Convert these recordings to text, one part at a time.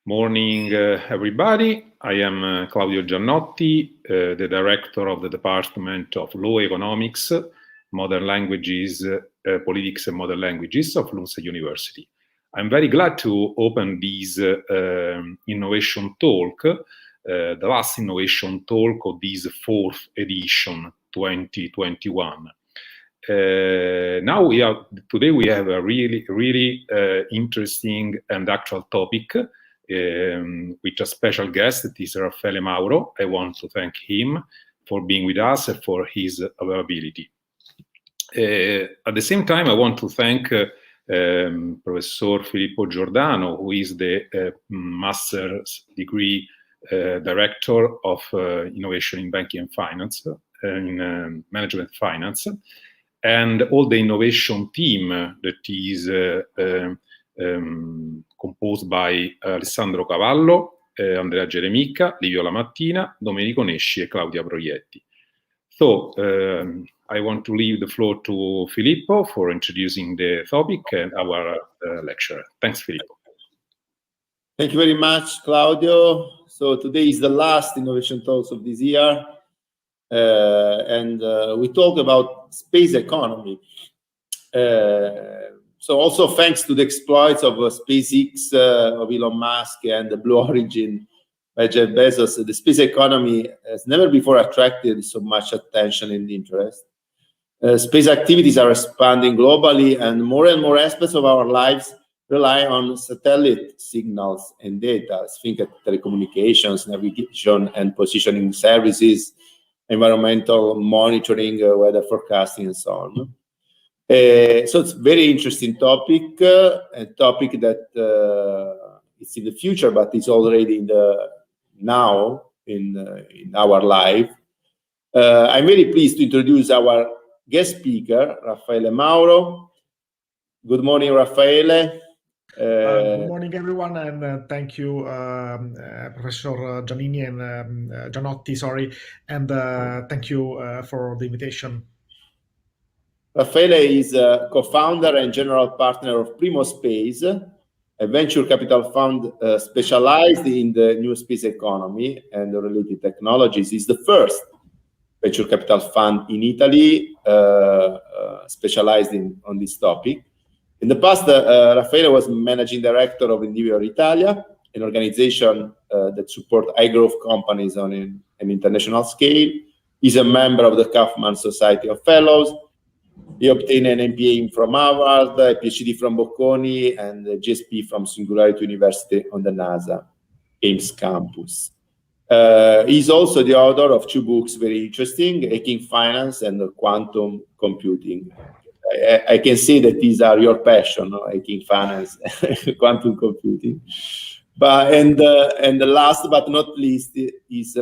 Morning, everybody. I am Claudio Giannotti, the director of the Department of Law, Economics, Modern Languages, Politics and Modern Languages of LUMSA University. I'm very glad to open this innovation talk, the last innovation talk of this fourth edition, 2021. Today we have a really interesting and actual topic with a special guest, that is Raffaele Mauro. I want to thank him for being with us and for his availability. At the same time, I want to thank Professor Filippo Giordano, who is the master's degree director of innovation in banking and finance, in management finance, and all the innovation team that is composed by Alessandro Cavallo, Andrea Geremica, Livio Lamattina, Domenico Nesci, and Claudia Proietti. So I want to leave the floor to Filippo for introducing the topic and our lecturer. Thanks, Filippo. Thank you very much, Claudio. So today is the last innovation talks of this year, and we talk about space economy. So also thanks to the exploits of SpaceX, of Elon Musk, and the Blue Origin by Jeff Bezos, the space economy has never before attracted so much attention and interest. Space activities are expanding globally, and more aspects of our lives rely on satellite signals and data. Think of telecommunications, navigation and positioning services, environmental monitoring, weather forecasting, and so on. So it's a very interesting topic, a topic that it's in the future, but it's already in the now in our life. I'm very pleased to introduce our guest speaker, Raffaele Mauro. Good morning, Raffaele. Good morning, everyone, and thank you, Professor Giannini and Giannotti, sorry, and thank you for the invitation. Raffaele is a co-founder and general partner of Primo Space, a venture capital fund specialized in the new space economy and the related technologies. It's the first venture capital fund in Italy specialized on this topic. In the past, Raffaele was managing director of Individual Italia, an organization that supports high-growth companies on an international scale. He's a member of the Kaufman Society of Fellows. He obtained an MBA from Harvard, a PhD from Bocconi, and a GSP from Singularity University on the NASA Ames campus. He's also the author of two books, very interesting, Hacking Finance and Quantum Computing. I can say that these are your passion, no? Hacking Finance, Quantum Computing. And the last but not least is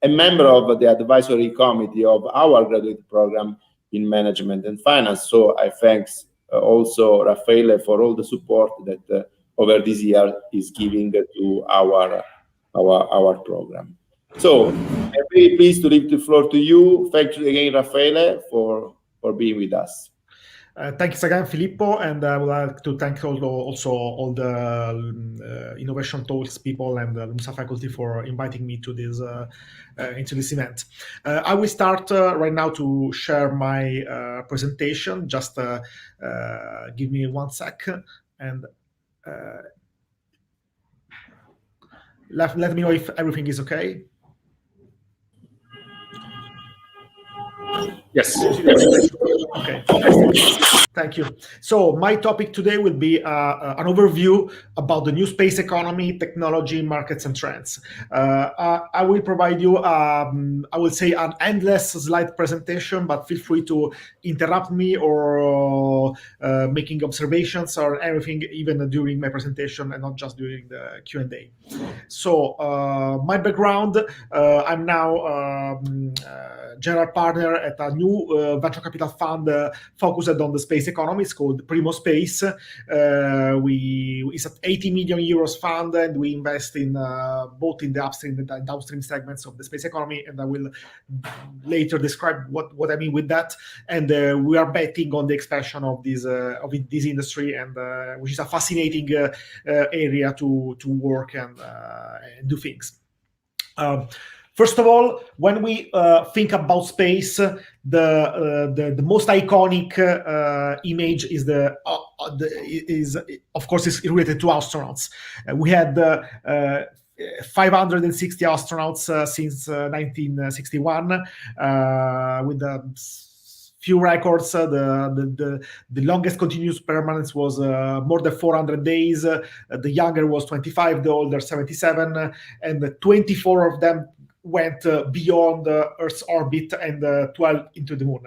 a member of the advisory committee of our graduate program in management and finance. So I thanks also Raffaele for all the support that over this year is giving to our program. So I'm very pleased to leave the floor to you. Thank you again, Raffaele, for being with us. Thanks again, Filippo, and I would like to thank also all the Innovation Talks people and the LUMSA faculty for inviting me to this into this event. I will start right now to share my presentation. Just give me 1 second, and let me know if everything is okay. Yes. Okay. Thank you. So my topic today will be an overview about the new space economy, technology, markets, and trends. I will provide you, I will say, an endless slide presentation, but feel free to interrupt me or making observations or everything, even during my presentation and not just during the Q&A. So my background, I'm now general partner at a new venture capital fund focused on the space economy. It's called Primo Space. It's an 80 million euros fund, and we invest in both in the upstream and the downstream segments of the space economy. And I will later describe what I mean with that. And we are betting on the expansion of this industry, and which is a fascinating area to work and do things. First of all, when we think about space, the most iconic image is of course is related to astronauts. We had 560 astronauts since 1961, with few records. The longest continuous permanence was more than 400 days. The younger was 25, the older 77, and 24 of them went beyond Earth's orbit, and 12 into the moon.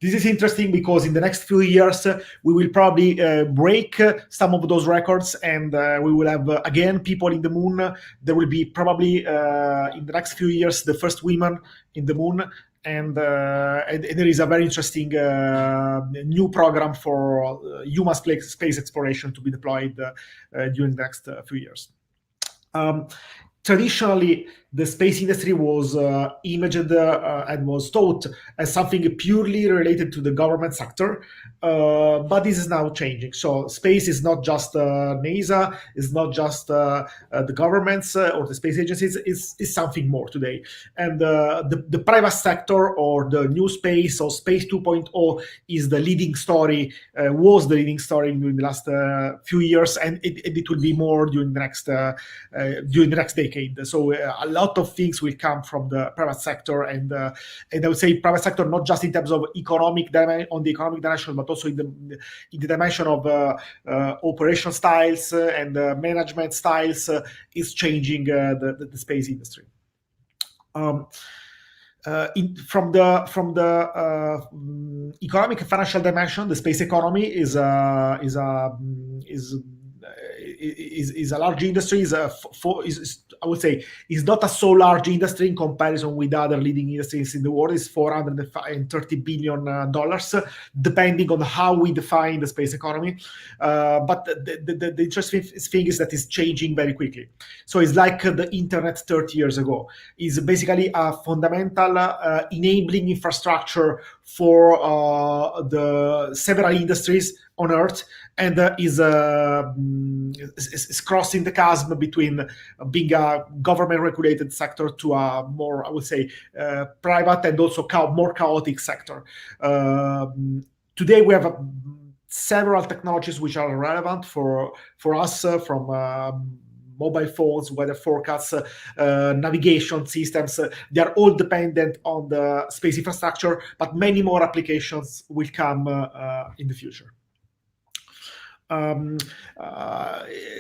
This is interesting because in the next few years, we will probably break some of those records, and we will have, again, people in the moon. There will be probably, in the next few years, the first women in the moon. And there is a very interesting new program for human space exploration to be deployed during the next few years. Traditionally, the space industry was imaged and was thought as something purely related to the government sector, but this is now changing. So space is not just NASA, it's not just the governments or the space agencies, it's something more today. And the private sector, or the new space, or Space 2.0, is the leading story, was the leading story during the last few years, and it will be more during the next decade. So a lot of things will come from the private sector, and I would say private sector not just in terms of economic dimension, but also in the dimension of operation styles and management styles is changing the space industry. From the economic and financial dimension, the space economy is a large industry. I would say is not a so large industry in comparison with other leading industries in the world. It's $430 billion, depending on how we define the space economy. But the interesting thing is that it's changing very quickly. So it's like the internet 30 years ago. It's basically a fundamental enabling infrastructure for the several industries on Earth, and is crossing the chasm between being a government-regulated sector to a more, I would say, private and also more chaotic sector. Today, we have several technologies which are relevant for us, from mobile phones, weather forecasts, navigation systems. They are all dependent on the space infrastructure, but many more applications will come in the future. The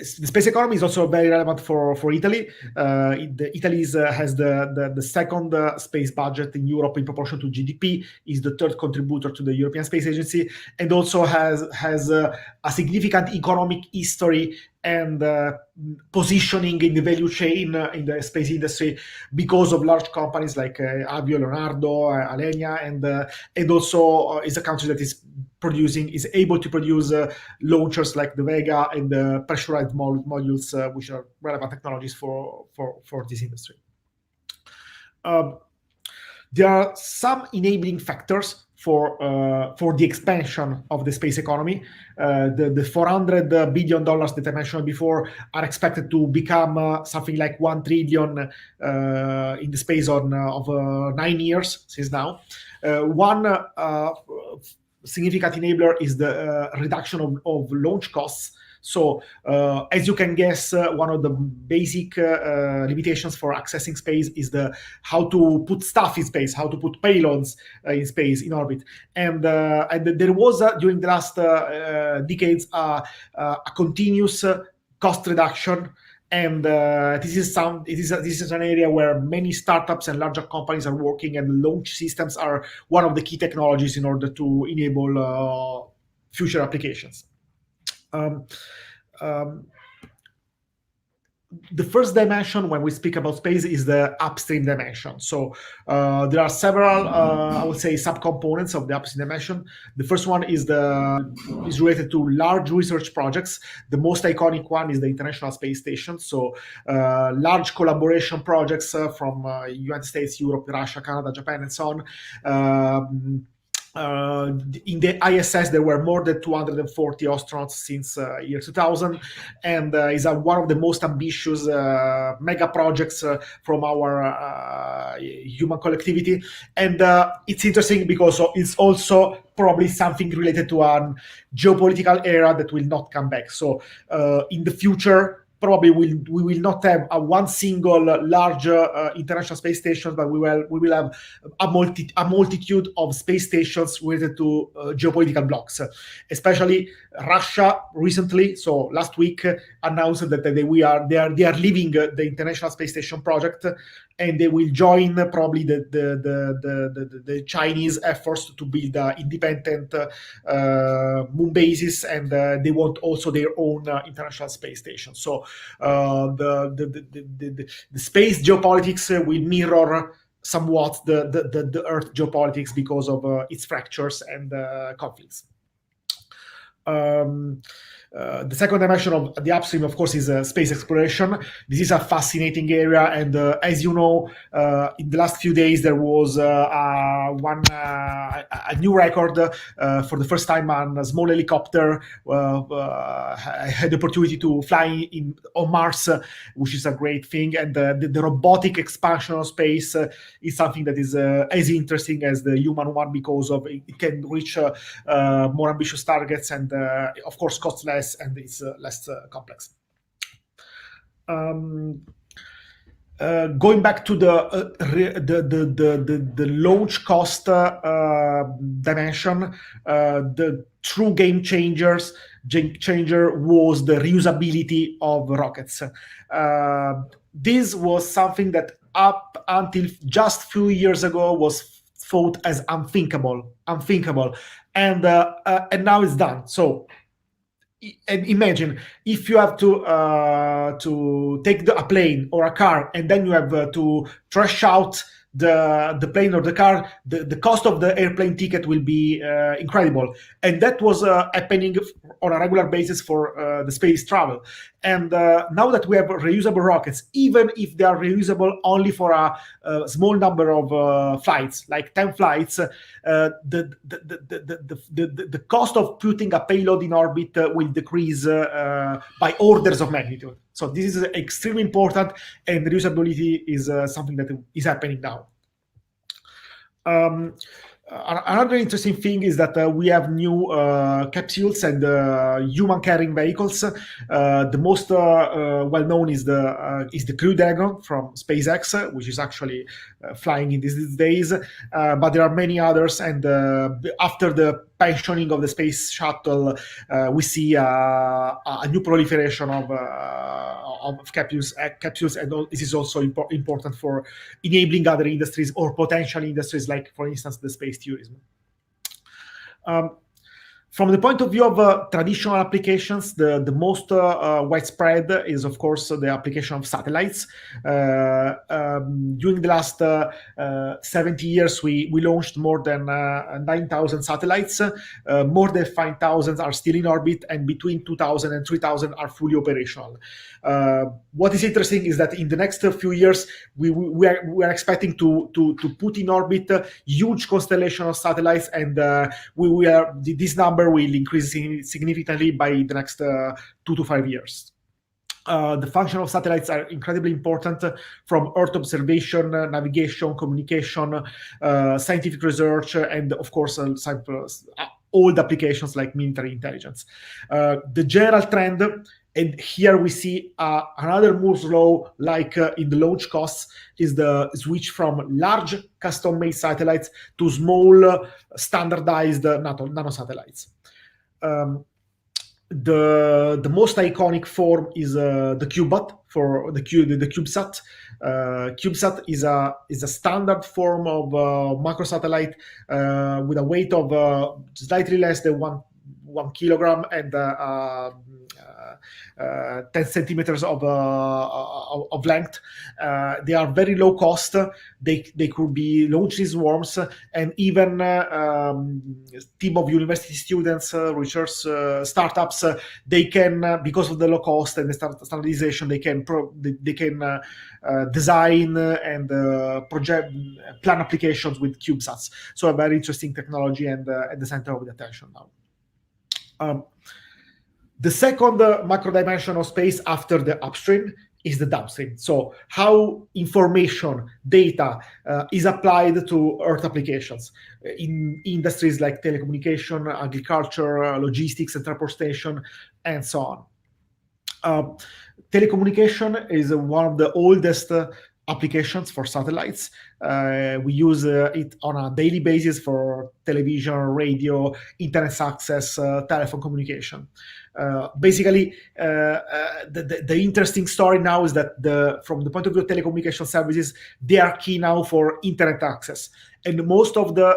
space economy is also very relevant for Italy. Italy has the second space budget in Europe in proportion to GDP, is the third contributor to the European Space Agency, and also has a significant economic history and positioning in the value chain in the space industry because of large companies like Avio, Leonardo, Alenia, and also is a country that is able to produce launchers like the Vega and the pressurized modules, which are relevant technologies for this industry. There are some enabling factors for the expansion of the space economy. The $400 billion that I mentioned before are expected to become something like $1 trillion in the space of 9 years since now. One significant enabler is the reduction of launch costs. So, as you can guess, one of the basic limitations for accessing space is how to put stuff in space, how to put payloads in space, in orbit. And there was, during the last decades, a continuous cost reduction. And this is an area where many startups and larger companies are working, and launch systems are one of the key technologies in order to enable future applications. the first dimension when we speak about space is the upstream dimension. So there are several, I would say, subcomponents of the upstream dimension. The first one is related to large research projects. The most iconic one is the International Space Station. So large collaboration projects from United States, Europe, Russia, Canada, Japan, and so on. In the ISS, there were more than 240 astronauts since year 2000, and is one of the most ambitious mega projects from our human collectivity. And it's interesting because it's also probably something related to a geopolitical era that will not come back. So in the future, probably we will not have one single large international space station, but we will have a multitude of space stations related to geopolitical blocks. Especially Russia recently, so last week, announced that they are leaving the International Space Station project, and they will join probably the Chinese efforts to build independent moon bases, and they want also their own international space station. So the space geopolitics will mirror somewhat the Earth geopolitics because of its fractures and conflicts. The second dimension of the upstream, of course, is space exploration. This is a fascinating area, and as you know, in the last few days there was a new record. For the first time, a small helicopter had the opportunity to fly on Mars, which is a great thing. And the robotic expansion of space is something that is as interesting as the human one, because of it can reach more ambitious targets, and of course costs less, and it's less complex. Going back to the launch cost dimension, the true game changer was the reusability of rockets. This was something that up until just a few years ago was thought as unthinkable, and now it's done. So. And imagine if you have to take a plane or a car, and then you have to trash out the plane or the car. The cost of the airplane ticket will be incredible, and that was happening on a regular basis for the space travel. And now that we have reusable rockets, even if they are reusable only for a small number of flights, like 10 flights, the cost of putting a payload in orbit will decrease by orders of magnitude. So this is extremely important, and reusability is something that is happening now. Another interesting thing is that we have new capsules and human carrying vehicles. The most well-known is the Crew Dragon from SpaceX, which is actually flying in these days. But there are many others, and after the pensioning of the space shuttle, we see a new proliferation of capsules, and this is also important for enabling other industries or potential industries, like, for instance, the space tourism. From the point of view of traditional applications, the most widespread is, of course, the application of satellites. During the last 70 years, we launched more than 9,000 satellites. More than 5,000 are still in orbit, and between 2,000 and 3,000 are fully operational. What is interesting is that in the next few years, we are expecting to put in orbit a huge constellation of satellites, and this number will increase significantly by the next 2 to 5 years. The function of satellites are incredibly important, from Earth observation, navigation, communication, scientific research, and of course all the applications like military intelligence. The general trend, and here we see another Moore's law, like in the launch costs, is the switch from large custom-made satellites to small standardized nano satellites. The most iconic form is the CubeSat, for the CubeSat. CubeSat is a standard form of microsatellite with a weight of slightly less than 1 kilogram and 10 centimeters of length. They are very low cost. They could be launched as worms, and even team of university students, research startups, they can, because of the low cost and the standardization, they can design and plan applications with CubeSats. So a very interesting technology and at the center of the attention now. The second macro dimension of space after the upstream is the downstream. So how information, data is applied to Earth applications in industries like telecommunication, agriculture, logistics and transportation, and so on. Telecommunication is one of the oldest applications for satellites. We use it on a daily basis for television, radio, internet access, telephone communication. Basically, the interesting story now is that from the point of view of telecommunication services, they are key now for internet access. And most of the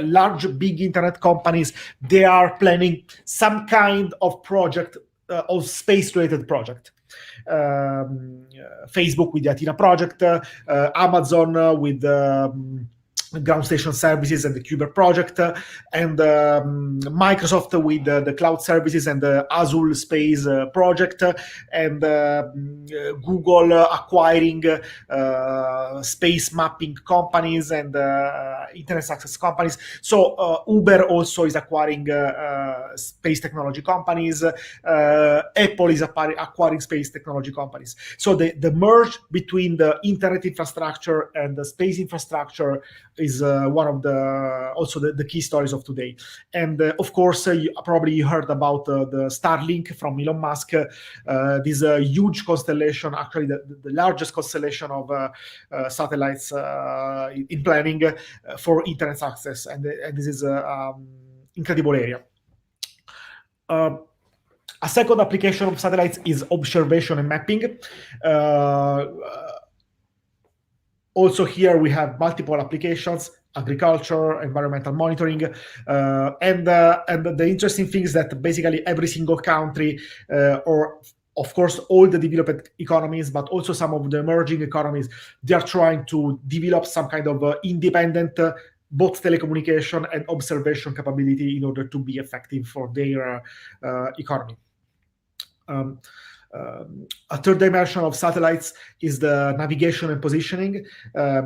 large, big internet companies, they are planning some kind of project, of space-related project. Facebook with the Athena project, Amazon with ground station services and the Kuiper project, and Microsoft with the cloud services and the Azure Space project, and Google acquiring space mapping companies and internet access companies. So Uber also is acquiring space technology companies. Apple is acquiring space technology companies. So the merge between the internet infrastructure and the space infrastructure is one of the key stories of today. And of course, you probably heard about the Starlink from Elon Musk. This huge constellation, actually the largest constellation of satellites in planning for internet access, and this is incredible area. A second application of satellites is observation and mapping. Also here we have multiple applications: agriculture, environmental monitoring, and the interesting thing is that basically every single country, or of course all the developed economies, but also some of the emerging economies, they are trying to develop some kind of independent both telecommunication and observation capability in order to be effective for their economy. A third dimension of satellites is the navigation and positioning.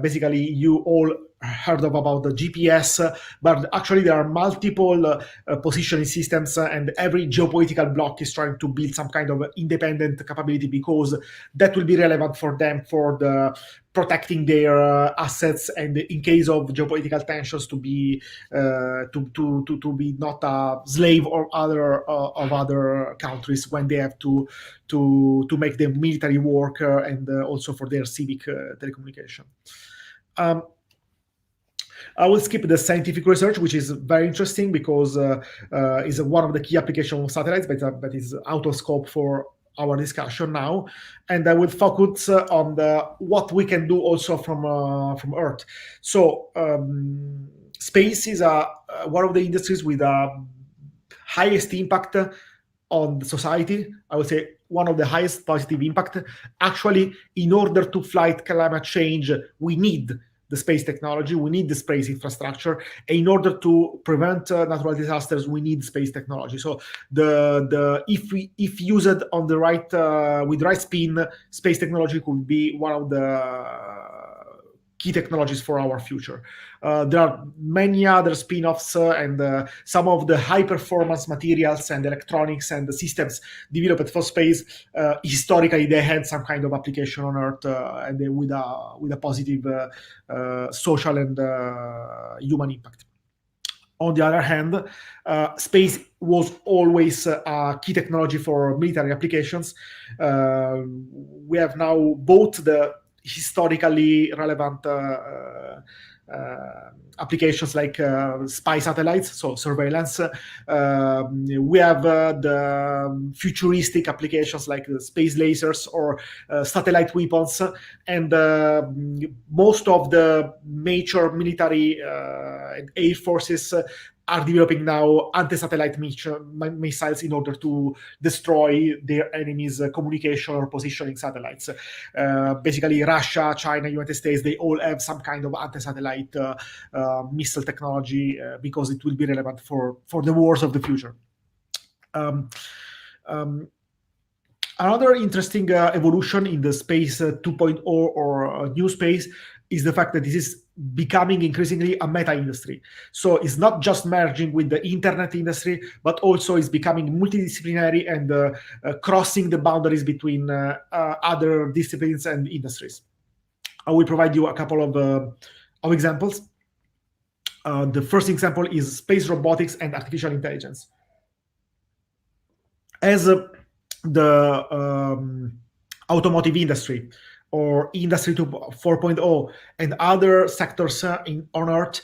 Basically, you all heard about the GPS, but actually there are multiple positioning systems, and every geopolitical bloc is trying to build some kind of independent capability, because that will be relevant for them for the protecting their assets, and in case of geopolitical tensions to be not a slave or other countries when they have to make the military work and also for their civic telecommunication. I will skip the scientific research, which is very interesting because is one of the key applications of satellites, but is out of scope for our discussion now, and I will focus on what we can do also from Earth. So space is one of the industries with highest impact on the society. I would say one of the highest positive impact. Actually, in order to fight climate change, we need the space technology, we need the space infrastructure, and in order to prevent natural disasters, we need space technology. So if used on the right with the right spin, space technology could be one of the key technologies for our future. There are many other spin-offs and some of the high-performance materials and electronics and the systems developed for space. Historically, they had some kind of application on Earth and with a positive social and human impact. On the other hand, space was always a key technology for military applications. We have now both the historically relevant applications like spy satellites, so surveillance. We have the futuristic applications like the space lasers or satellite weapons, and most of the major military and air forces are developing now anti-satellite missiles in order to destroy their enemies' communication or positioning satellites. Basically, Russia, China, United States, they all have some kind of anti-satellite missile technology because it will be relevant for the wars of the future. Another interesting evolution in the space 2.0 or new space is the fact that this is becoming increasingly a meta industry. So it's not just merging with the internet industry, but also is becoming multidisciplinary and crossing the boundaries between other disciplines and industries. I will provide you a couple of examples. The first example is space robotics and artificial intelligence. As the automotive industry or Industry 4.0 and other sectors on Earth,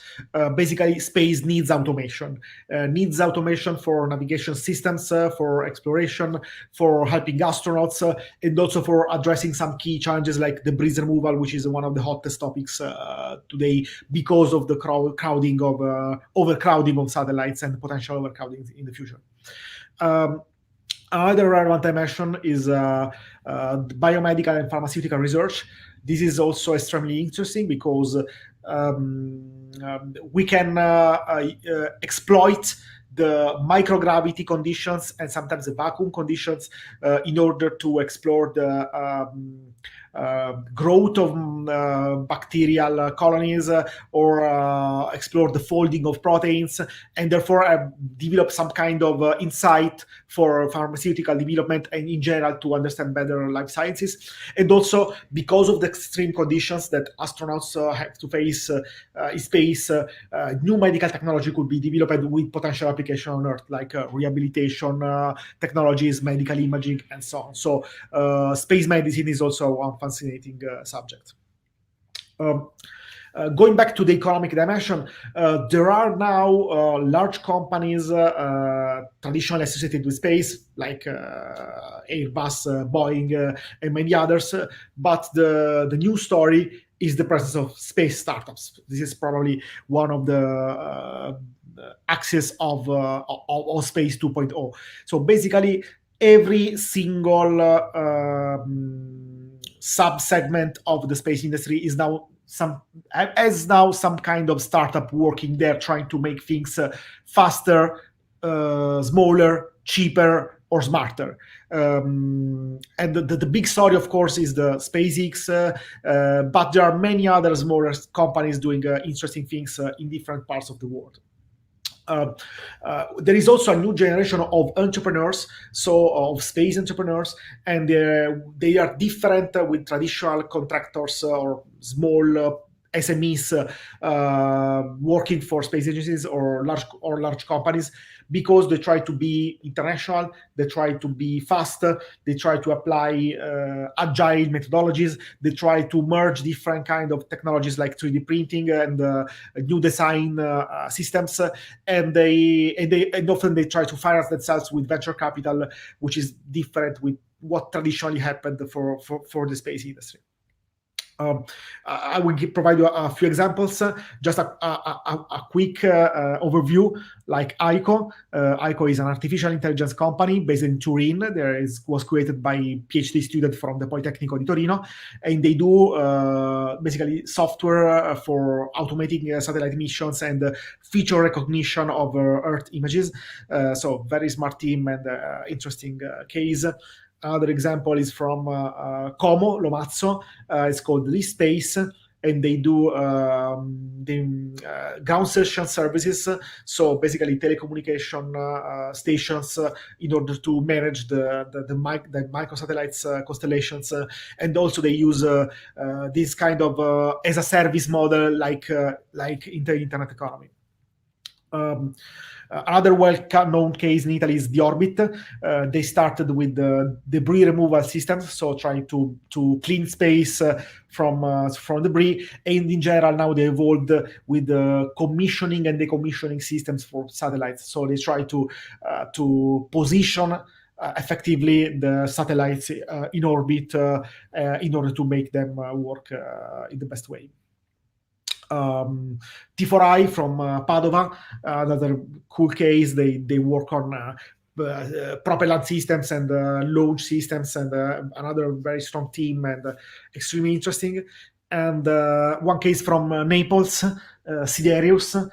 basically space needs automation. Needs automation for navigation systems, for exploration, for helping astronauts, and also for addressing some key challenges like debris removal, which is one of the hottest topics today because of the overcrowding of satellites and potential overcrowding in the future. Another relevant dimension is biomedical and pharmaceutical research. This is also extremely interesting because we can exploit the microgravity conditions and sometimes the vacuum conditions in order to explore the growth of bacterial colonies or explore the folding of proteins, and therefore develop some kind of insight for pharmaceutical development and in general to understand better life sciences. And also because of the extreme conditions that astronauts have to face in space, new medical technology could be developed with potential application on Earth, like rehabilitation technologies, medical imaging, and so on. So space medicine is also one fascinating subject. Going back to the economic dimension, there are now large companies traditionally associated with space, like Airbus, Boeing, and many others. But the new story is the presence of space startups. This is probably one of the axis of Space 2.0. So basically, every single sub-segment of the space industry is now some kind of startup working there, trying to make things faster, smaller, cheaper, or smarter. And the big story, of course, is the SpaceX, but there are many other smaller companies doing interesting things in different parts of the world. There is also a new generation of entrepreneurs, so of space entrepreneurs, and they are different with traditional contractors or small SMEs working for space agencies or large companies, because they try to be international, they try to be faster, they try to apply agile methodologies, they try to merge different kind of technologies like 3D printing and new design systems, and often they try to finance themselves with venture capital, which is different with what traditionally happened for the space industry. I will provide you a few examples, just a quick overview, like ICO. ICO is an artificial intelligence company based in Turin. Was created by a PhD student from the Politecnico di Torino, and they do basically software for automating satellite missions and feature recognition of Earth images. So very smart team and interesting case. Another example is from Como, Lomazzo. It's called ListSpace, and they do ground station services. So basically, telecommunication stations in order to manage the microsatellites constellations, and also they use this kind of as a service model, like in the internet economy. Another well-known case in Italy is the Orbit. They started with the debris removal systems, so trying to clean space from debris, and in general now they evolved with the commissioning and decommissioning systems for satellites. So they try to position effectively the satellites in orbit in order to make them work in the best way. T4I from Padova, another cool case. They work on propellant systems and launch systems, and another very strong team, and extremely interesting. And one case from Naples, Sidereel.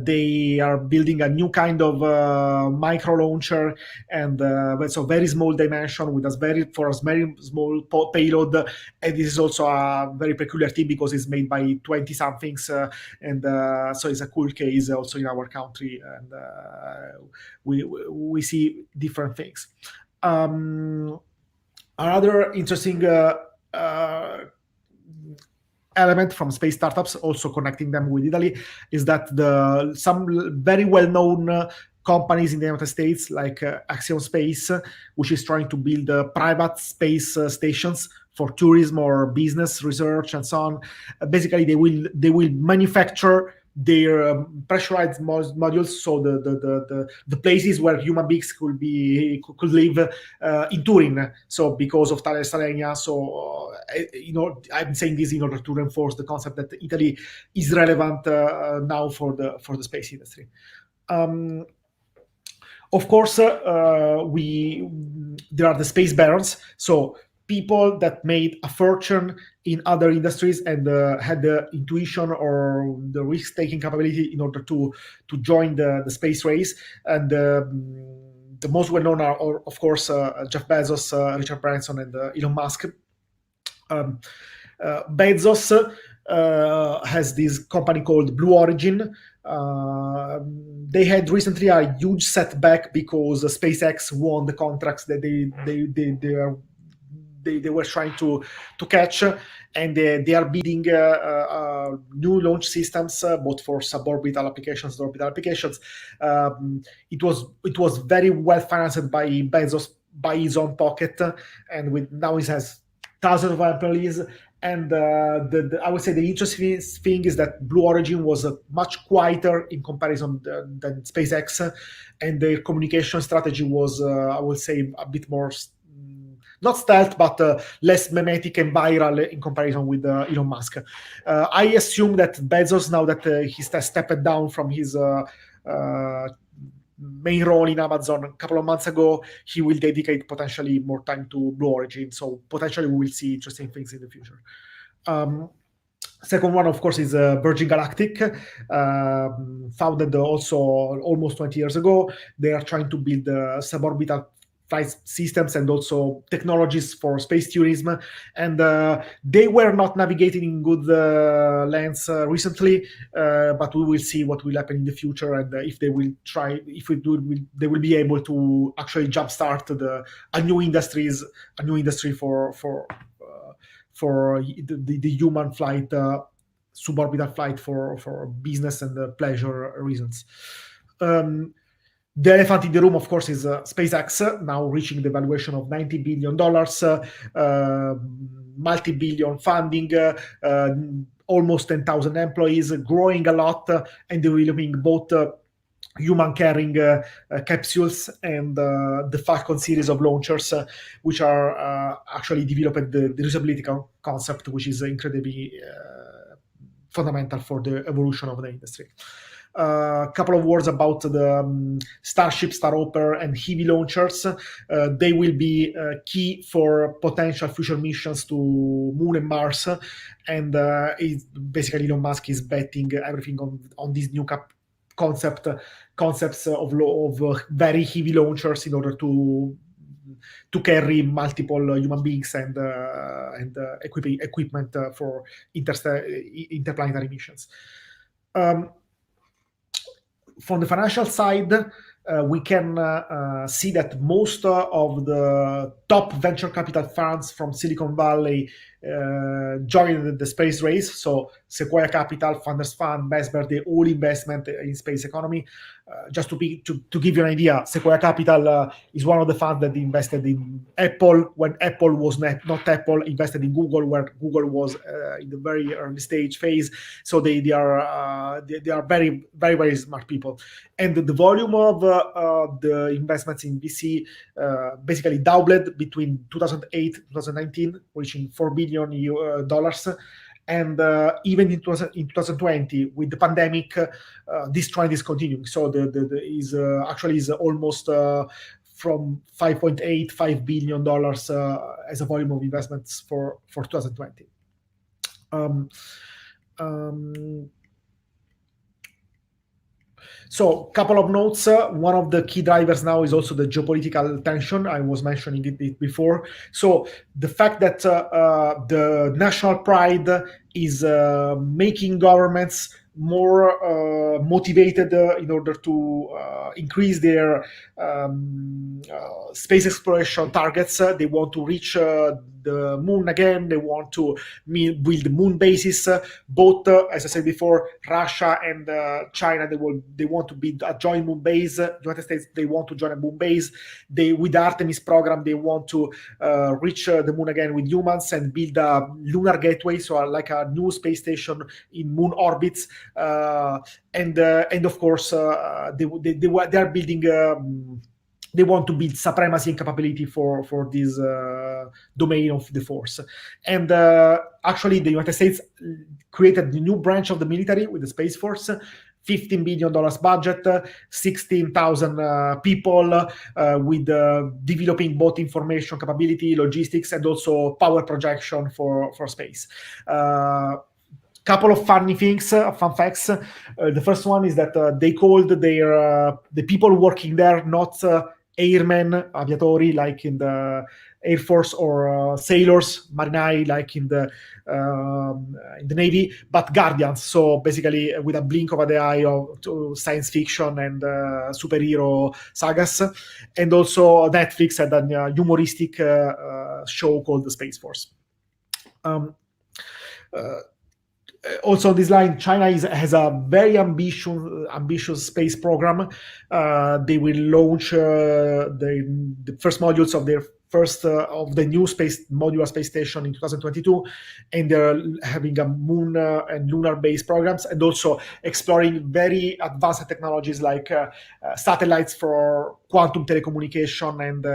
They are building a new kind of micro launcher, and so very small dimension with a very small payload. And this is also a very peculiar team because it's made by 20 somethings, and so it's a cool case also in our country, and we see different things. Another interesting element from space startups, also connecting them with Italy, is that some very well-known companies in the United States, like Axion Space, which is trying to build private space stations for tourism or business research and so on. Basically, they will manufacture their pressurized modules, so the places where human beings could live in Turin. So because of Thales Alenia, so I'm saying this in order to reinforce the concept that Italy is relevant now for the space industry. Of course, there are the space barons, so people that made a fortune in other industries and had the intuition or the risk-taking capability in order to join the space race. And the most well-known are, of course, Jeff Bezos, Richard Branson, and Elon Musk. Bezos has this company called Blue Origin. They had recently a huge setback because SpaceX won the contracts that they were trying to catch, and they are bidding new launch systems, both for suborbital applications and orbital applications. It was very well financed by Bezos, by his own pocket, and now he has thousands of employees. And I would say the interesting thing is that Blue Origin was much quieter in comparison than SpaceX, and their communication strategy was, I would say, a bit more not stealth, but less mimetic and viral in comparison with Elon Musk. I assume that Bezos, now that he stepped down from his main role in Amazon a couple of months ago, he will dedicate potentially more time to Blue Origin. So potentially we will see interesting things in the future. Second one, of course, is Virgin Galactic, founded also almost 20 years ago. They are trying to build suborbital flight systems and also technologies for space tourism, and they were not navigating in good lands recently, but we will see what will happen in the future, and if they will try, they will be able to actually jumpstart a new industry for the human flight, suborbital flight for business and pleasure reasons. The elephant in the room, of course, is SpaceX, now reaching the valuation of $90 billion, multi-billion funding, almost 10,000 employees, growing a lot, and developing both human-carrying capsules and the Falcon series of launchers, which are actually developing the reusability concept, which is incredibly fundamental for the evolution of the industry. A couple of words about the Starship, Starhopper, and Heavy launchers. They will be key for potential future missions to Moon and Mars. And basically, Elon Musk is betting everything on these new concepts of very heavy launchers in order to carry multiple human beings and equipment for interplanetary missions. From the financial side, we can see that most of the top venture capital funds from Silicon Valley joined the space race. So Sequoia Capital, Founders Fund, Besber, they all investment in space economy. Just to give you an idea, Sequoia Capital is one of the funds that invested in Apple when Apple was not Apple, invested in Google where Google was in the very early stage phase. So they are very, very, very smart people. And the volume of the investments in VC basically doubled between 2008 and 2019, reaching $4 billion. and even in 2020 with the pandemic, this trend is continuing. So is almost from $5.85 billion as a volume of investments for 2020. So, couple of notes. One of the key drivers now is also the geopolitical tension. I was mentioning it before. So, the fact that the national pride is making governments more motivated in order to increase their space exploration targets. They want to reach the moon again. They want to build moon bases. Both, as I said before, Russia and China, they want to build a joint moon base. United States, they want to join a moon base. With the Artemis program, they want to reach the moon again with humans and build a lunar gateway, so like a new space station in moon orbits. And of course, they are building. They want to build supremacy and capability for this domain of the force. And actually, the United States created the new branch of the military with the Space Force. $15 billion budget, 16,000 people with developing both information capability, logistics, and also power projection for space. Couple of funny things, fun facts. The first one is that they called the people working there not airmen, aviatori, like in the Air Force, or sailors, marinai, like in the Navy, but guardians. So basically, with a blink of the eye to science fiction and superhero sagas, and also Netflix had a humoristic show called The Space Force. Also on this line, China has a very ambitious space program. They will launch the first modules of their first of the new modular space station in 2022, and they're having a moon and lunar base programs, and also exploring very advanced technologies like satellites for quantum telecommunication and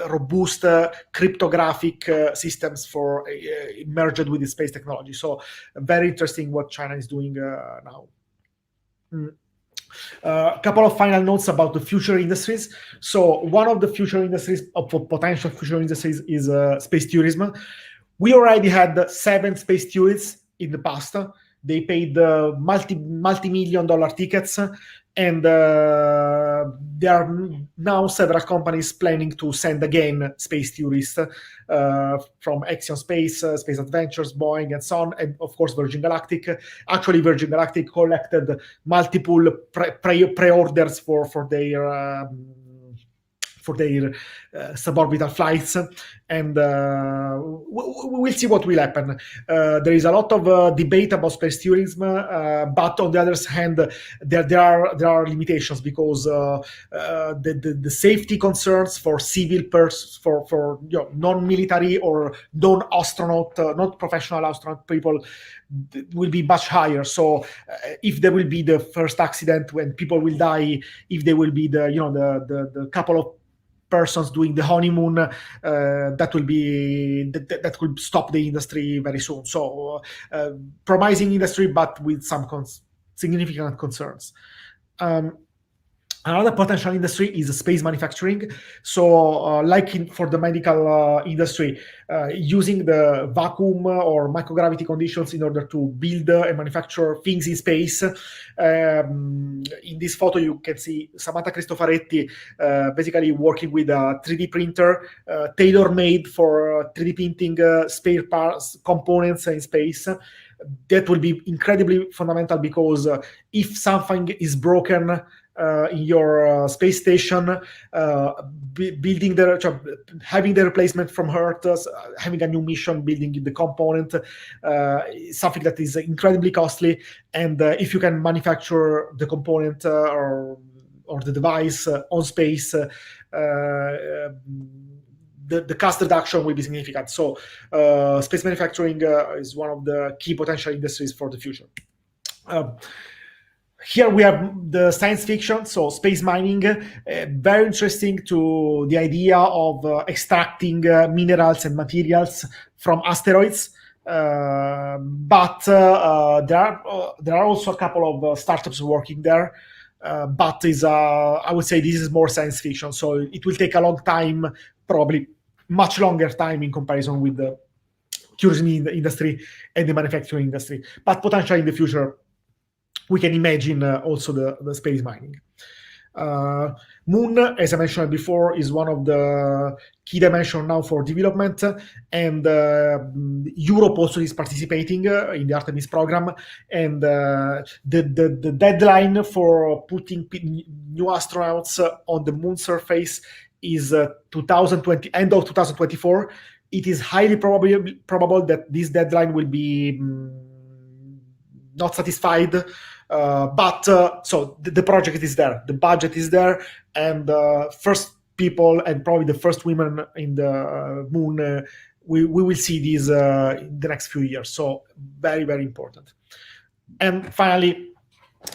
robust cryptographic systems for merged with the space technology. So very interesting what China is doing now. A couple of final notes about the future industries. So one of the future industries, potential future industries, is space tourism. We already had 7 space tourists in the past. They paid multi-million-dollar tickets, and there are now several companies planning to send again space tourists from Axion Space, Space Adventures, Boeing, and so on, and of course Virgin Galactic. Actually, Virgin Galactic collected multiple pre-orders for their suborbital flights, and we'll see what will happen. There is a lot of debate about space tourism, but on the other hand, there are limitations, because the safety concerns for civil for non-military or non-astronaut, not professional astronaut people, will be much higher. So if there will be the first accident when people will die, if there will be the couple of persons doing the honeymoon, that will stop the industry very soon. So promising industry, but with some significant concerns. Another potential industry is space manufacturing. So for the medical industry, using the vacuum or microgravity conditions in order to build and manufacture things in space. In this photo, you can see Samantha Cristofaretti basically working with a 3D printer, tailor-made for 3D printing spare parts, components in space. That will be incredibly fundamental, because if something is broken in your space station, having the replacement from Earth, having a new mission, building the component, something that is incredibly costly. And if you can manufacture the component or the device on space, the cost reduction will be significant. So space manufacturing is one of the key potential industries for the future. Here we have the science fiction, so space mining, very interesting to the idea of extracting minerals and materials from asteroids. But there are also a couple of startups working there. But I would say this is more science fiction, so it will take a long time, probably much longer time in comparison with the tourism industry and the manufacturing industry. But potentially in the future, we can imagine also the space mining. Moon, as I mentioned before, is one of the key dimensions now for development, and Europe also is participating in the Artemis program, and the deadline for putting new astronauts on the moon surface is 2020, end of 2024. It is highly probable that this deadline will be not satisfied. But so the project is there, the budget is there, and first people and probably the first women in the moon, we will see these in the next few years. So very, very important. And finally,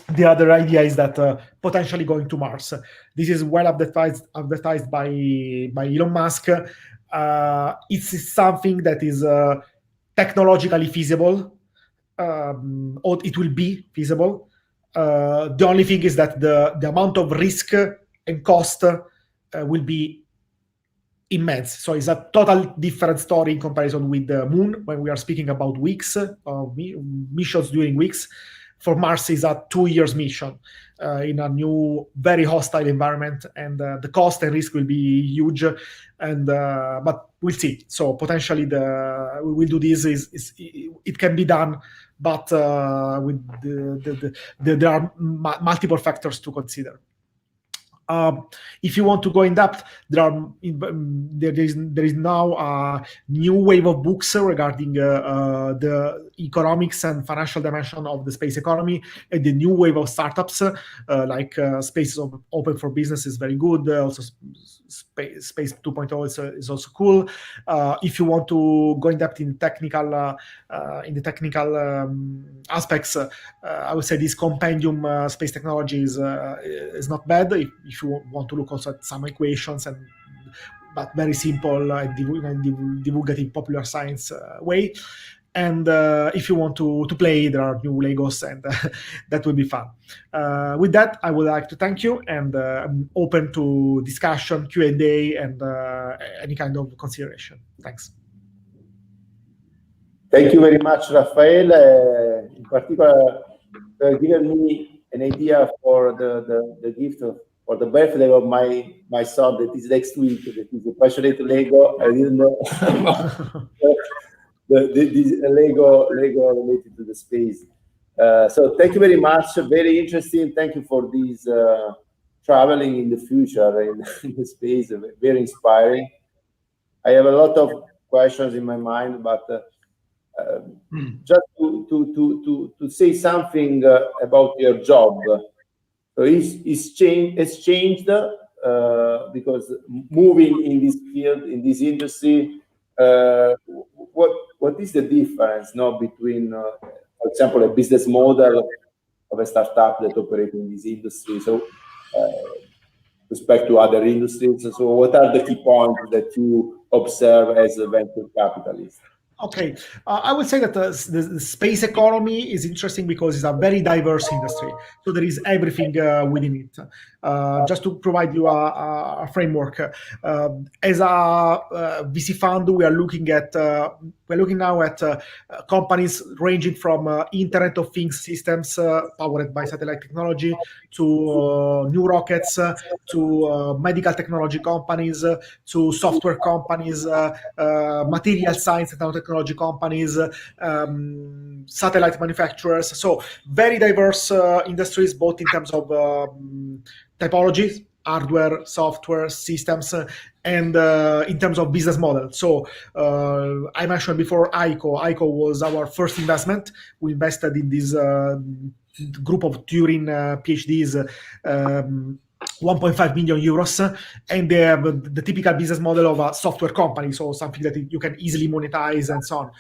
the other idea is that potentially going to Mars. This is well advertised by Elon Musk. It's something that is technologically feasible. Or it will be feasible. The only thing is that the amount of risk and cost will be immense. So it's a total different story in comparison with the moon, when we are speaking about weeks, missions during weeks. For Mars is a 2 years mission in a new, very hostile environment, and the cost and risk will be huge. And but we'll see. So potentially we will do this. It can be done, but with there are multiple factors to consider. If you want to go in depth, there is now a new wave of books regarding the economics and financial dimension of the space economy, and the new wave of startups like Space Open for Business is very good. Also, Space 2.0 is also cool. If you want to go in depth in technical aspects, I would say this compendium space technology is not bad. If you want to look also at some equations, but very simple and divulgative popular science way. And if you want to play, there are new Legos, and that will be fun. With that, I would like to thank you, and I'm open to discussion, Q&A, and any kind of consideration. Thanks. Thank you very much, Raffaele. In particular, given me an idea for the gift for the birthday of my son that is next week. That is a passionate Lego. I didn't know this Lego related to the space. So thank you very much. Very interesting. Thank you for this traveling in the future in the space. Very inspiring. I have a lot of questions in my mind, but just to say something about your job. So it's changed because moving in this field, in this industry, what is the difference now between, for example, a business model of a startup that operates in this industry, so respect to other industries? So what are the key points that you observe as a venture capitalist? Okay, I would say that the space economy is interesting because it's a very diverse industry. So there is everything within it. Just to provide you a framework, as a VC fund, we are looking now at companies ranging from Internet of Things systems powered by satellite technology to new rockets, to medical technology companies, to software companies, material science and nanotechnology companies, satellite manufacturers. So very diverse industries, both in terms of typologies, hardware, software, systems, and in terms of business model. So I mentioned before ICO. ICO was our first investment. We invested in this group of Turing PhDs 1.5 million euros, and they have the typical business model of a software company, so something that you can easily monetize and so on.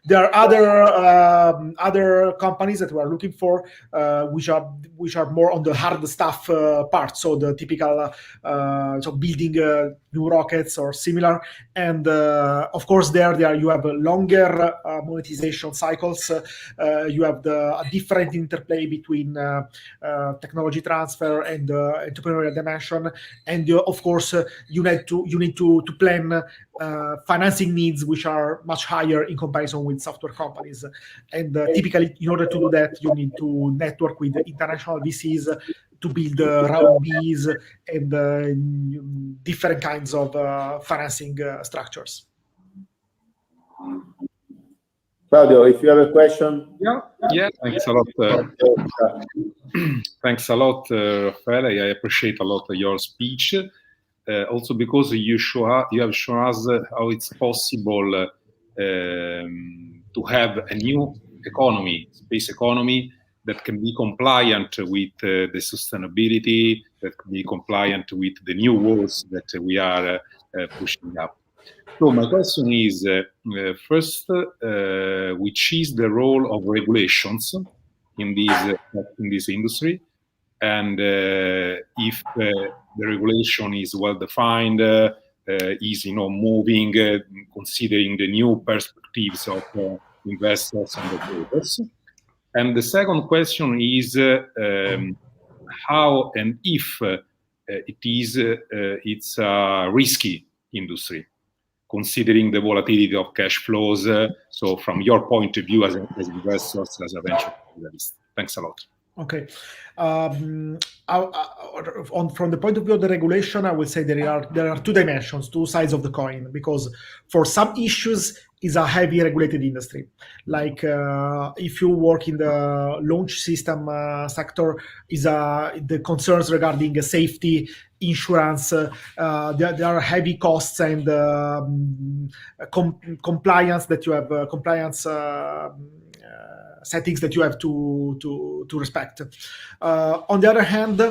There are other companies that we are looking for, which are more on the hard stuff part, so the typical so building new rockets or similar, and of course there you have a longer monetization cycles. You have a different interplay between technology transfer and entrepreneurial dimension, and of course you need to plan financing needs which are much higher in comparison with software companies, and typically in order to do that you need to network with international VCs to build round Bs and different kinds of financing structures. Claudio, if you have a question. Yeah, thanks a lot. Thanks a lot, Raffaele. I appreciate a lot your speech. Also because you have shown us how it's possible to have a new economy, space economy, that can be compliant with the sustainability, that can be compliant with the new wars that we are pushing up. So my question is, first, which is the role of regulations in this industry, and if the regulation is well defined, is moving, considering the new perspectives of investors and operators. And the second question is how and if it's a risky industry, considering the volatility of cash flows. So from your point of view as investors, as a venture capitalist. Thanks a lot. Okay. From the point of view of the regulation, I would say there are two dimensions, two sides of the coin, because for some issues is a heavy regulated industry. Like if you work in the launch system sector, the concerns regarding safety, insurance, there are heavy costs and compliance that you have, compliance settings that you have to respect. On the other hand,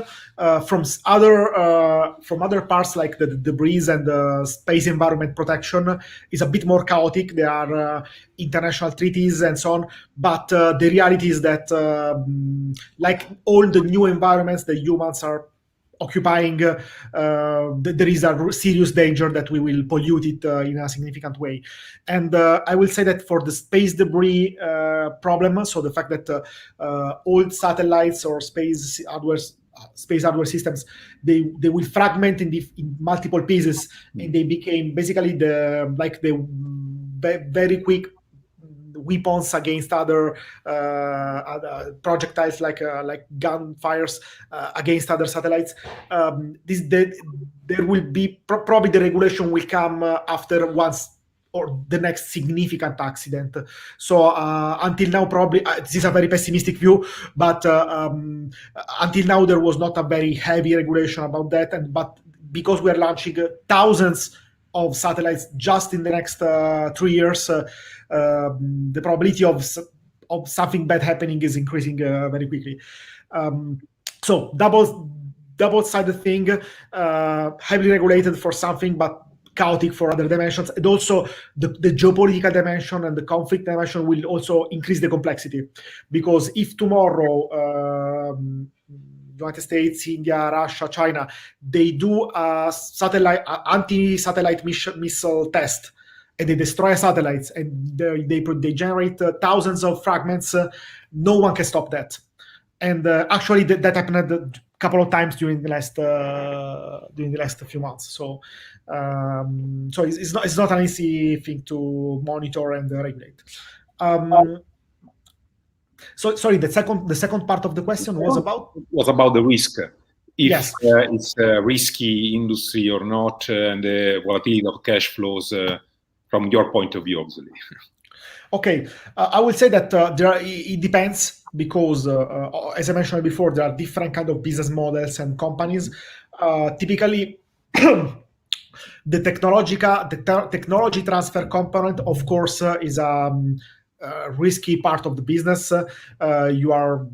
from other parts like the debris and the space environment protection is a bit more chaotic. There are international treaties and so on, but the reality is that like all the new environments that humans are occupying, there is a serious danger that we will pollute it in a significant way. And I will say that for the space debris problem, so the fact that old satellites or space hardware systems, they will fragment in multiple pieces, and they became basically the very quick weapons against other projectiles like gunfires against other satellites. There will be probably the regulation will come after once or the next significant accident. So until now, probably this is a very pessimistic view, but until now there was not a very heavy regulation about that. But because we are launching thousands of satellites just in the next 3 years, the probability of something bad happening is increasing very quickly. So double-sided thing, heavily regulated for something, but chaotic for other dimensions. And also the geopolitical dimension and the conflict dimension will also increase the complexity, because if tomorrow United States, India, Russia, China, they do a anti-satellite missile test, and they destroy satellites, and they generate thousands of fragments, no one can stop that. And actually, that happened a couple of times during the last few months. So, it's not an easy thing to monitor and regulate. So sorry, the second part of the question was about the risk. If yes. It's a risky industry or not, and the volatility of cash flows from your point of view, obviously. Okay, I would say that it depends, because as I mentioned before, there are different kind of business models and companies. Typically, the technology transfer component, of course, is risky part of the business. You are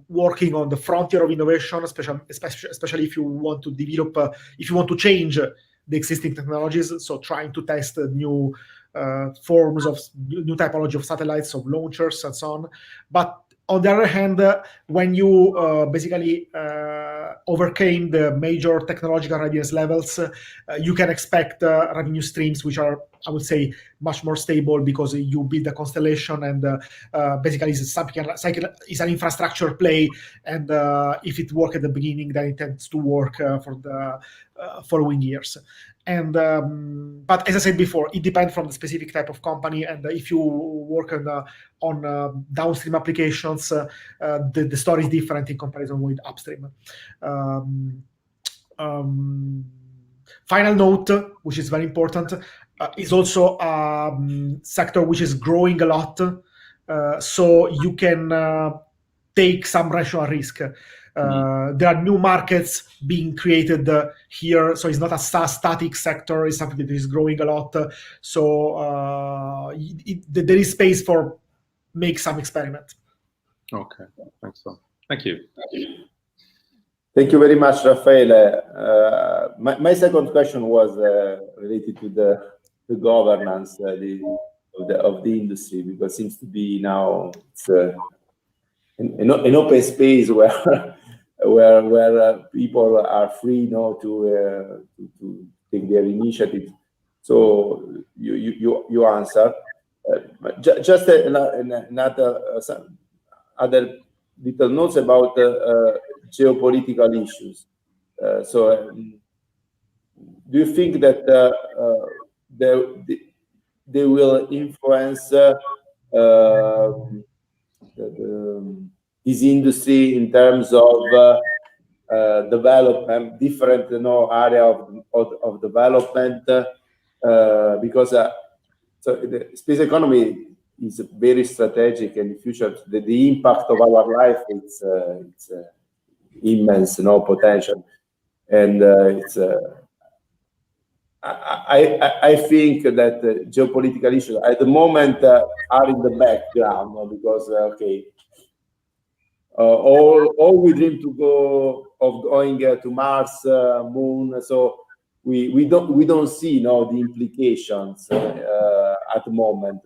working on the frontier of innovation, especially if you want to develop, if you want to change the existing technologies. So trying to test new forms of new typology of satellites, of launchers, and so on. But on the other hand, when you basically overcame the major technological readiness levels, you can expect revenue streams which are, I would say, much more stable, because you build a constellation, and basically it's an infrastructure play, and if it worked at the beginning, then it tends to work for the following years. And but as I said before, it depends from the specific type of company, and if you work on downstream applications, the story is different in comparison with upstream. Final note, which is very important, is also a sector which is growing a lot, so you can take some rational risk. There are new markets being created here, so it's not a static sector. It's something that is growing a lot. So there is space for make some experiment. Okay, thanks. Thank you. Thank you very much, Raffaele. My second question was related to the governance of the industry, because it seems to be now it's an open space where people are free now to take their initiative. So you answer. Just another other little notes about geopolitical issues. So do you think that they will influence this industry in terms of development, different area of development, because so the space economy is very strategic, and in the future the impact of our life it's immense, potential, and it's I think that geopolitical issues at the moment are in the background, because all we dream of going to Mars, Moon. So we don't see the implications at the moment,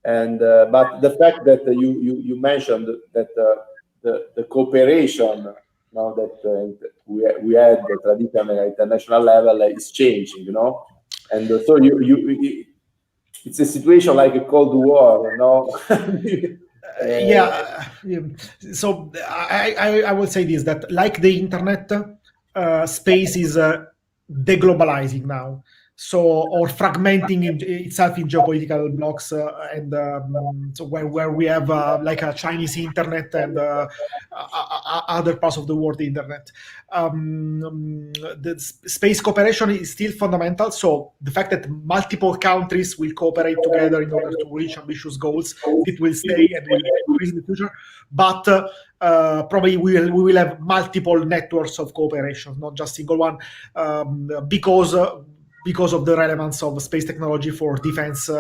and but the fact that you mentioned that the cooperation that we had traditionally at international level is changing, and so it's a situation like a Cold War, Yeah. So I will say this, that like the internet, space is deglobalizing now, or fragmenting itself in geopolitical blocks, and so where we have like a Chinese internet and other parts of the world internet. The space cooperation is still fundamental. So the fact that multiple countries will cooperate together in order to reach ambitious goals, it will stay and will increase in the future. But probably we will have multiple networks of cooperation, not just single one, because of the relevance of space technology for defense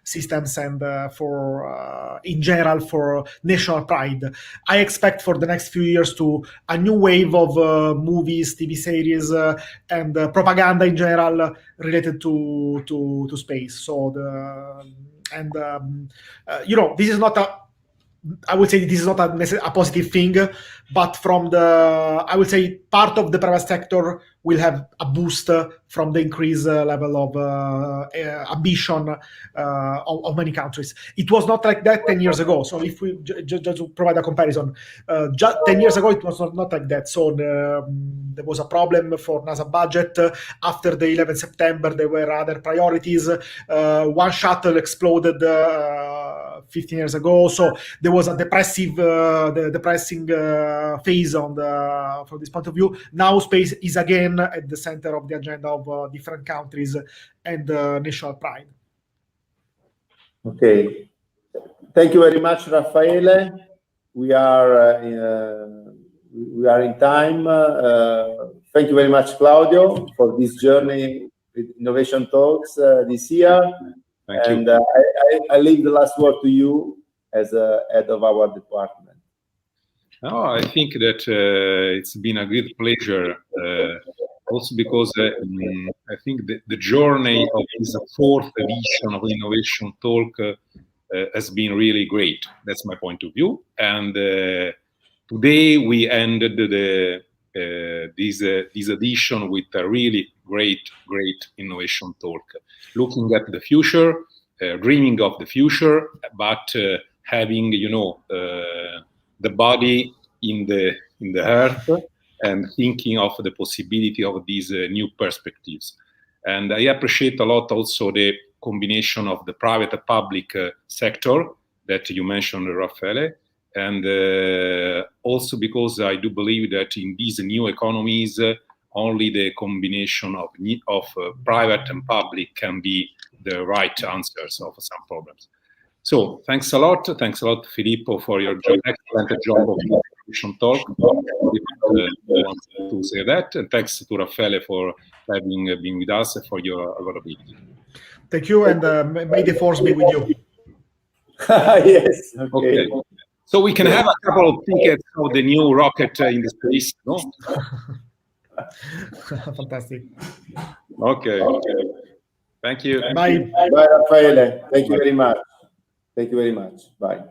systems and for in general for national pride. I expect for the next few years a new wave of movies, TV series, and propaganda in general related to space. So this is not I would say this is not a positive thing, but from I would say part of the private sector will have a boost from the increased level of ambition of many countries. It was not like that 10 years ago. So if we just to provide a comparison, just 10 years ago it was not like that. So there was a problem for NASA budget. After the 11th September, there were other priorities. One shuttle exploded 15 years ago. So there was a depressing phase from this point of view. Now space is again at the center of the agenda of different countries and national pride. Okay, thank you very much, Raffaele. We are in time. Thank you very much, Claudio, for this journey with Innovation Talks this year. Thank you. And I leave the last word to you as head of our department. Oh, I think that it's been a great pleasure, also because I think the journey of this fourth edition of Innovation Talk has been really great. That's my point of view. And today we ended this edition with a really great innovation talk, looking at the future, dreaming of the future, but having, you know, the body in the earth and thinking of the possibility of these new perspectives. And I appreciate a lot also the combination of the private and public sector that you mentioned, Raffaele, and also because I do believe that in these new economies, only the combination of private and public can be the right answers of some problems. So thanks a lot. Thanks a lot, Filippo, for your excellent job of the Innovation Talk. I want to say that. And thanks to Raffaele for having been with us and for your availability. Thank you, and may the force be with you. Yes. Okay. So we can have a couple of tickets of the new rocket in the space, no? Fantastic. Okay. Thank you. Bye. Bye, Raffaele. Thank you very much. Thank you very much. Bye.